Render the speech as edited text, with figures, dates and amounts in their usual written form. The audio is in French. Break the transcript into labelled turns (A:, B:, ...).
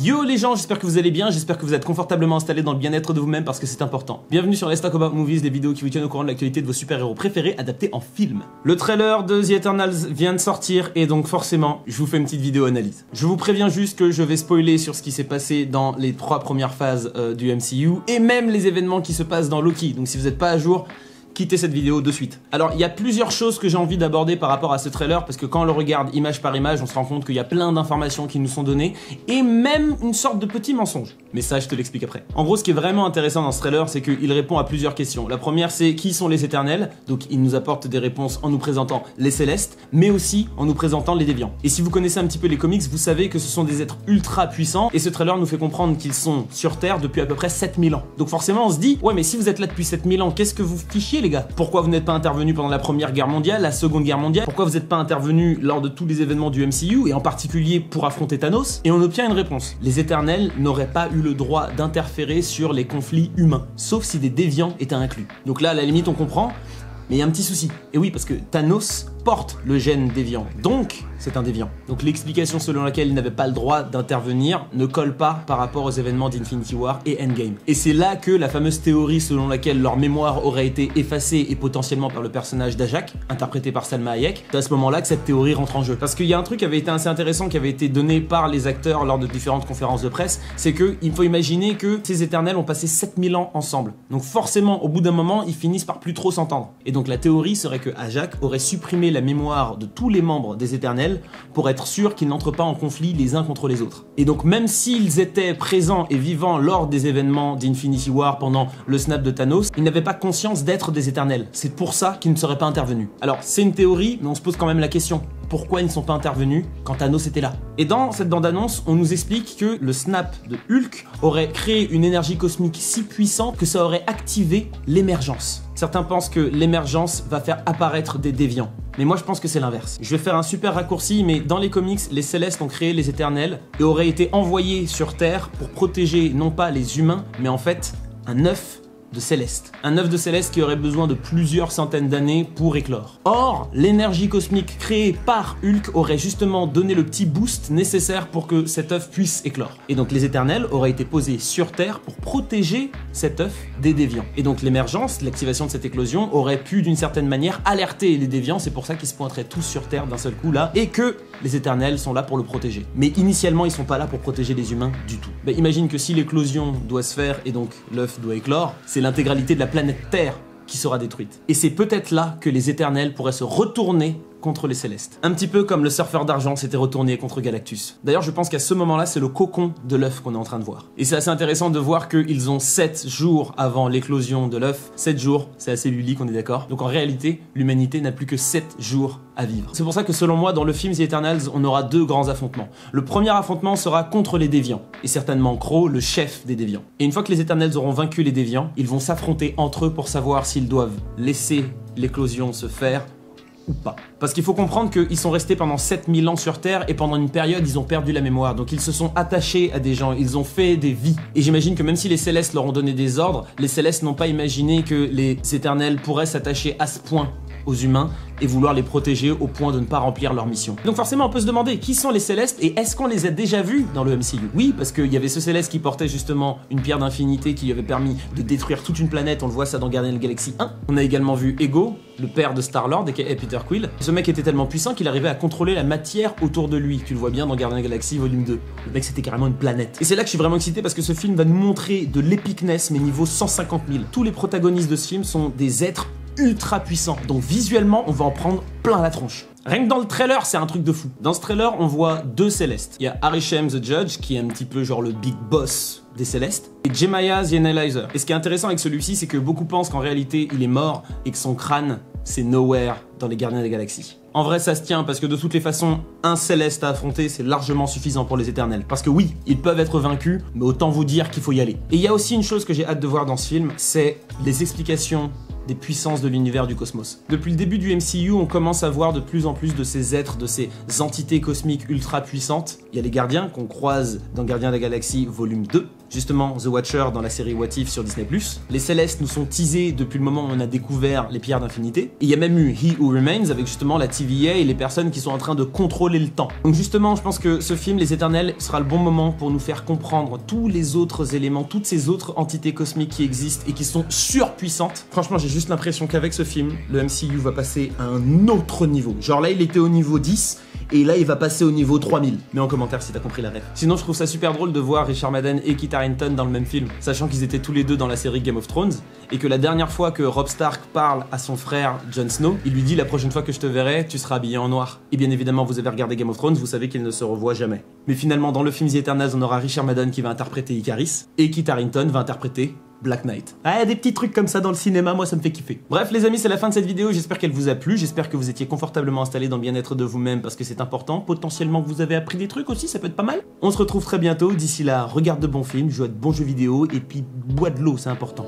A: Yo les gens, j'espère que vous allez bien, j'espère que vous êtes confortablement installés dans le bien-être de vous-même parce que c'est important. Bienvenue sur Let's Talk About Movies, des vidéos qui vous tiennent au courant de l'actualité de vos super-héros préférés adaptés en film. Le trailer de The Eternals vient de sortir et donc forcément, je vous fais une petite vidéo analyse. Je vous préviens juste que je vais spoiler sur ce qui s'est passé dans les 3 premières phases du MCU et même les événements qui se passent dans Loki. Donc si vous n'êtes pas à jour, quittez cette vidéo de suite. Alors, il y a plusieurs choses que j'ai envie d'aborder par rapport à ce trailer, parce que quand on le regarde image par image, on se rend compte qu'il y a plein d'informations qui nous sont données, et même une sorte de petit mensonge. Mais ça, je te l'explique après. En gros, ce qui est vraiment intéressant dans ce trailer, c'est qu'il répond à plusieurs questions. La première, c'est qui sont les Éternels? Donc, il nous apporte des réponses en nous présentant les Célestes, mais aussi en nous présentant les Déviants. Et si vous connaissez un petit peu les comics, vous savez que ce sont des êtres ultra puissants, et ce trailer nous fait comprendre qu'ils sont sur Terre depuis à peu près 7000 ans. Donc forcément, on se dit, ouais, mais si vous êtes là depuis 7000 ans, qu'est-ce que vous fichiez, les gars? Pourquoi vous n'êtes pas intervenu pendant la Première Guerre mondiale, la Seconde Guerre mondiale? Pourquoi vous n'êtes pas intervenu lors de tous les événements du MCU, et en particulier pour affronter Thanos? Et on obtient une réponse. Les Éternels n'auraient pas eu le droit d'interférer sur les conflits humains, sauf si des déviants étaient inclus. Donc là, à la limite, on comprend, mais il y a un petit souci. Et oui, parce que Thanos porte le gène déviant, donc c'est un déviant. Donc l'explication selon laquelle il n'avait pas le droit d'intervenir ne colle pas par rapport aux événements d'Infinity War et Endgame. Et c'est là que la fameuse théorie selon laquelle leur mémoire aurait été effacée et potentiellement par le personnage d'Ajak, interprété par Salma Hayek, c'est à ce moment-là que cette théorie rentre en jeu. Parce qu'il y a un truc qui avait été assez intéressant, qui avait été donné par les acteurs lors de différentes conférences de presse, c'est qu'il faut imaginer que ces Éternels ont passé 7000 ans ensemble. Donc forcément, au bout d'un moment, ils finissent par plus trop s'entendre. Et donc la théorie serait que Ajak aurait supprimé la mémoire de tous les membres des Éternels pour être sûr qu'ils n'entrent pas en conflit les uns contre les autres. Et donc même s'ils étaient présents et vivants lors des événements d'Infinity War pendant le snap de Thanos, ils n'avaient pas conscience d'être des Éternels. C'est pour ça qu'ils ne seraient pas intervenus. Alors c'est une théorie, mais on se pose quand même la question. Pourquoi ils ne sont pas intervenus quand Thanos était là? Et dans cette bande-annonce, on nous explique que le snap de Hulk aurait créé une énergie cosmique si puissante que ça aurait activé l'émergence. Certains pensent que l'émergence va faire apparaître des déviants. Mais moi je pense que c'est l'inverse. Je vais faire un super raccourci, mais dans les comics, les Célestes ont créé les Éternels et auraient été envoyés sur Terre pour protéger non pas les humains, mais en fait un œuf de Céleste. Un œuf de Céleste qui aurait besoin de plusieurs centaines d'années pour éclore. Or, l'énergie cosmique créée par Hulk aurait justement donné le petit boost nécessaire pour que cet œuf puisse éclore. Et donc les Éternels auraient été posés sur Terre pour protéger cet œuf des déviants. Et donc l'émergence, l'activation de cette éclosion aurait pu d'une certaine manière alerter les déviants, c'est pour ça qu'ils se pointeraient tous sur Terre d'un seul coup là, et que les Éternels sont là pour le protéger. Mais initialement, ils sont pas là pour protéger les humains du tout. Ben, imagine que si l'éclosion doit se faire et donc l'œuf doit éclore, c'est l'intégralité de la planète Terre qui sera détruite. Et c'est peut-être là que les Éternels pourraient se retourner contre les Célestes. Un petit peu comme le surfeur d'argent s'était retourné contre Galactus. D'ailleurs, je pense qu'à ce moment-là, c'est le cocon de l'œuf qu'on est en train de voir. Et c'est assez intéressant de voir qu'ils ont 7 jours avant l'éclosion de l'œuf. 7 jours, c'est assez ludique, on est d'accord. Donc en réalité, l'humanité n'a plus que 7 jours à vivre. C'est pour ça que selon moi, dans le film The Eternals, on aura 2 grands affrontements. Le premier affrontement sera contre les déviants, et certainement Crow, le chef des déviants. Et une fois que les Eternals auront vaincu les déviants, ils vont s'affronter entre eux pour savoir s'ils doivent laisser l'éclosion se faire ou pas. Parce qu'il faut comprendre qu'ils sont restés pendant 7000 ans sur Terre et pendant une période ils ont perdu la mémoire, donc ils se sont attachés à des gens, ils ont fait des vies. Et j'imagine que même si les Célestes leur ont donné des ordres, les Célestes n'ont pas imaginé que les Éternels pourraient s'attacher à ce point aux humains et vouloir les protéger au point de ne pas remplir leur mission. Donc forcément on peut se demander qui sont les Célestes et est-ce qu'on les a déjà vus dans le MCU? Oui, parce qu'il y avait ce Céleste qui portait justement une pierre d'infinité qui lui avait permis de détruire toute une planète, on le voit ça dans Guardians of the Galaxy 1. On a également vu Ego, le père de Star-Lord et Peter Quill. Ce mec était tellement puissant qu'il arrivait à contrôler la matière autour de lui. Tu le vois bien dans Guardians of the Galaxy volume 2. Le mec c'était carrément une planète. Et c'est là que je suis vraiment excité parce que ce film va nous montrer de l'épicness mais niveau 150 000. Tous les protagonistes de ce film sont des êtres ultra puissant. Donc visuellement, on va en prendre plein la tronche. Rien que dans le trailer, c'est un truc de fou. Dans ce trailer, on voit 2 Célestes. Il y a Arishem the Judge, qui est un petit peu genre le big boss des Célestes, et Jemaya the Analyzer. Et ce qui est intéressant avec celui-ci, c'est que beaucoup pensent qu'en réalité, il est mort et que son crâne, c'est nowhere dans les Gardiens des Galaxies. En vrai, ça se tient parce que de toutes les façons, un Céleste à affronter, c'est largement suffisant pour les Éternels. Parce que oui, ils peuvent être vaincus, mais autant vous dire qu'il faut y aller. Et il y a aussi une chose que j'ai hâte de voir dans ce film, c'est les explications des puissances de l'univers du cosmos. Depuis le début du MCU, on commence à voir de plus en plus de ces êtres, de ces entités cosmiques ultra puissantes. Il y a les gardiens qu'on croise dans Gardiens de la Galaxie volume 2, justement The Watcher dans la série What If sur Disney+. Les Célestes nous sont teasés depuis le moment où on a découvert les pierres d'infinité. Et il y a même eu He Who Remains avec justement la TVA et les personnes qui sont en train de contrôler le temps. Donc justement, je pense que ce film, Les Éternels, sera le bon moment pour nous faire comprendre tous les autres éléments, toutes ces autres entités cosmiques qui existent et qui sont surpuissantes. Franchement, j'ai juste l'impression qu'avec ce film, le MCU va passer à un autre niveau. Genre là, il était au niveau 10, et là il va passer au niveau 3000. Mets en commentaire si t'as compris la ref. Sinon je trouve ça super drôle de voir Richard Madden et Kit Harington dans le même film, sachant qu'ils étaient tous les deux dans la série Game of Thrones, et que la dernière fois que Robb Stark parle à son frère Jon Snow, il lui dit la prochaine fois que je te verrai, tu seras habillé en noir. Et bien évidemment vous avez regardé Game of Thrones, vous savez qu'ils ne se revoient jamais. Mais finalement dans le film The Eternals, on aura Richard Madden qui va interpréter Icaris, et Kit Harington va interpréter Black Knight. Ah, il y a des petits trucs comme ça dans le cinéma, moi ça me fait kiffer. Bref les amis, c'est la fin de cette vidéo, j'espère qu'elle vous a plu, j'espère que vous étiez confortablement installés dans le bien-être de vous-même parce que c'est important, potentiellement que vous avez appris des trucs aussi, ça peut être pas mal. On se retrouve très bientôt, d'ici là, regarde de bons films, joue à de bons jeux vidéo et puis bois de l'eau, c'est important.